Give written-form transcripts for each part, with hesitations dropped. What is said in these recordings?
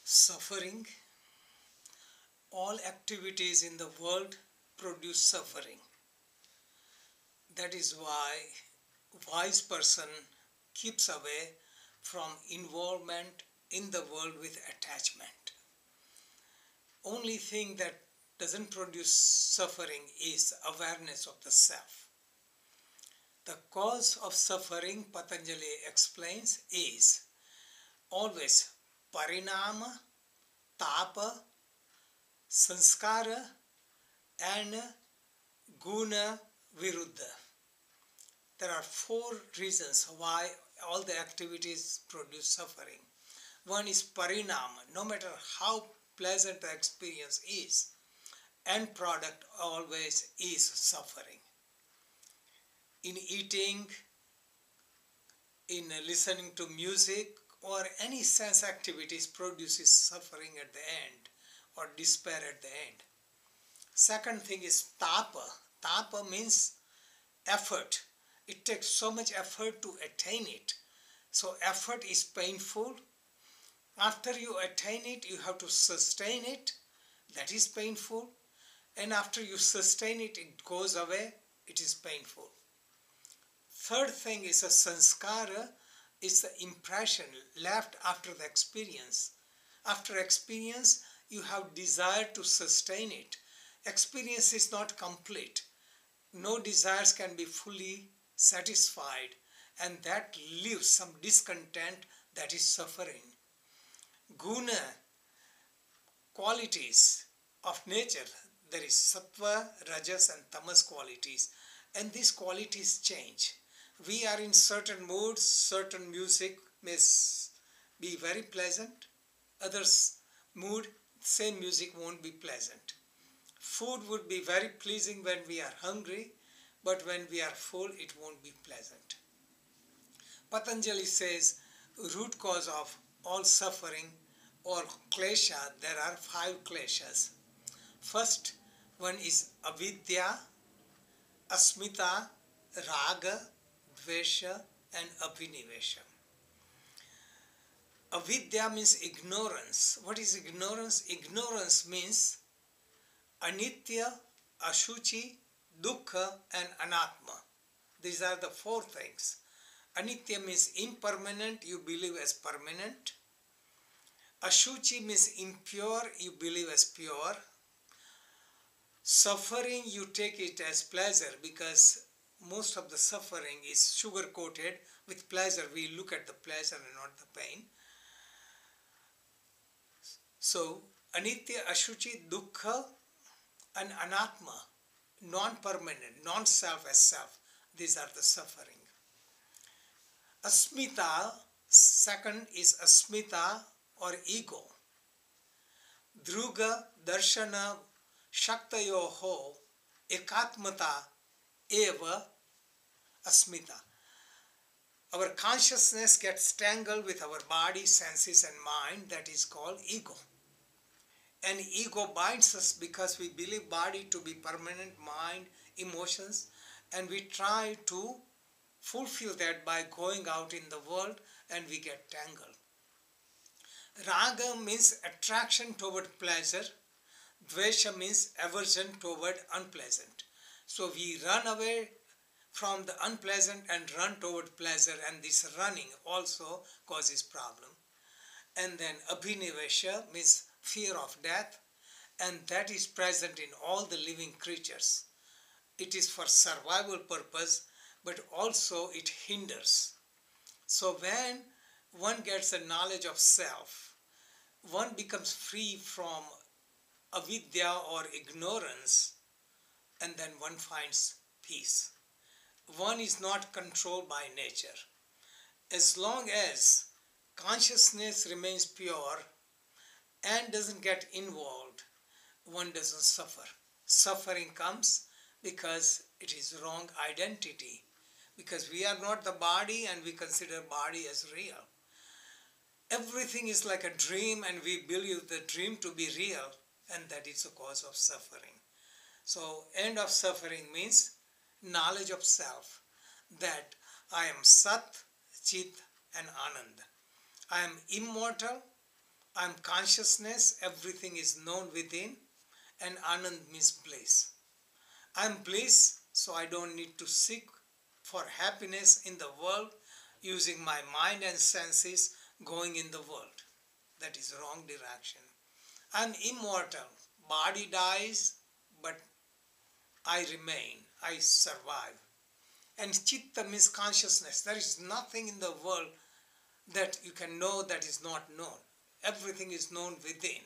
Suffering. All activities in the world produce suffering. That is why wise person keeps away from involvement in the world with attachment. Only thing that doesn't produce suffering is awareness of the self. The cause of suffering, Patanjali explains, is always parinama, tapa, sanskara and guna viruddha. There are 4 reasons why all the activities produce suffering. One is parinama. No matter how pleasant the experience is, end product always is suffering. In eating, in listening to music, or any sense activities produces suffering at the end or despair at the end. Second thing is tapa. Tapa means effort. It takes so much effort to attain it. So effort is painful. After you attain it, you have to sustain it. That is painful. And after you sustain it, it goes away. It is painful. Third thing is a sanskara. Is the impression left after the experience. After experience, you have desire to sustain it. Experience is not complete. No desires can be fully satisfied, and that leaves some discontent, that is suffering. Guna, qualities of nature, there is sattva, rajas and tamas qualities, and these qualities change. We are in certain moods, certain music may be very pleasant, others mood, same music won't be pleasant. Food would be very pleasing when we are hungry, but when we are full, it won't be pleasant. Patanjali says, root cause of all suffering or klesha, there are 5 kleshas. First one is avidya, asmita, raga, dvesha and abhinivesha. Avidya means ignorance. What is ignorance? Ignorance means anitya, ashuchi, dukkha and anatma. These are the 4 things. Anitya means impermanent, you believe as permanent. Ashuchi means impure, you believe as pure. Suffering, you take it as pleasure because most of the suffering is sugar-coated with pleasure. We look at the pleasure and not the pain. So, anitya, ashuchi, dukkha and anatma, non-permanent, non-self as self. These are the suffering. Asmita, second is asmita or ego. Dhruga, darshana, shaktayoho, ekatmata, eva, asmita. Our consciousness gets tangled with our body, senses and mind. That is called ego. And ego binds us because we believe body to be permanent, mind, emotions, and we try to fulfill that by going out in the world and we get tangled. Raga means attraction toward pleasure. Dvesha means aversion toward unpleasant. So we run away from the unpleasant and run toward pleasure, and this running also causes problem. And then abhinivesha means fear of death, and that is present in all the living creatures. It is for survival purpose, but also it hinders. So when one gets a knowledge of self, one becomes free from avidya or ignorance, and then one finds peace. One is not controlled by nature. As long as consciousness remains pure and doesn't get involved, one doesn't suffer. Suffering comes because it is wrong identity, because we are not the body and we consider body as real. Everything is like a dream and we believe the dream to be real, and that is the cause of suffering. So end of suffering means knowledge of self, that I am Sat, Chit and Anand. I am immortal, I'm consciousness, everything is known within, and Anand means bliss. I'm bliss, so I don't need to seek for happiness in the world using my mind and senses going in the world. That is wrong direction. I'm immortal. Body dies, but I remain. I survive. And chitta means consciousness. There is nothing in the world that you can know that is not known. Everything is known within.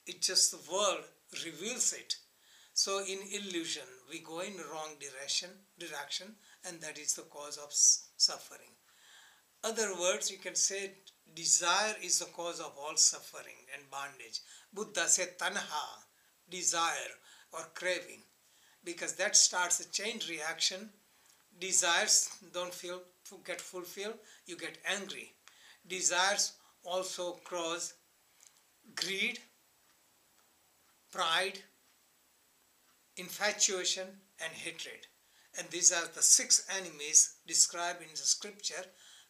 It's just the world reveals it. So in illusion, we go in the wrong direction, and that is the cause of suffering. Other words, you can say desire is the cause of all suffering and bondage. Buddha said tanha, desire or craving, because that starts a chain reaction. Desires don't get fulfilled, you get angry. Desires also cause greed, pride, infatuation, and hatred. And these are the 6 enemies described in the scripture: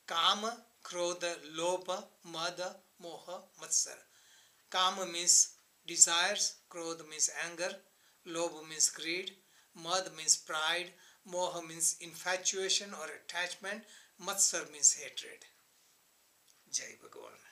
Kama, Krodha, Lobha, Mada, Moha, Matsara. Kama means desires, Krodha means anger, Lobha means greed, Mada means pride, Moha means infatuation or attachment, Matsar means hatred. Jai Bhagavan.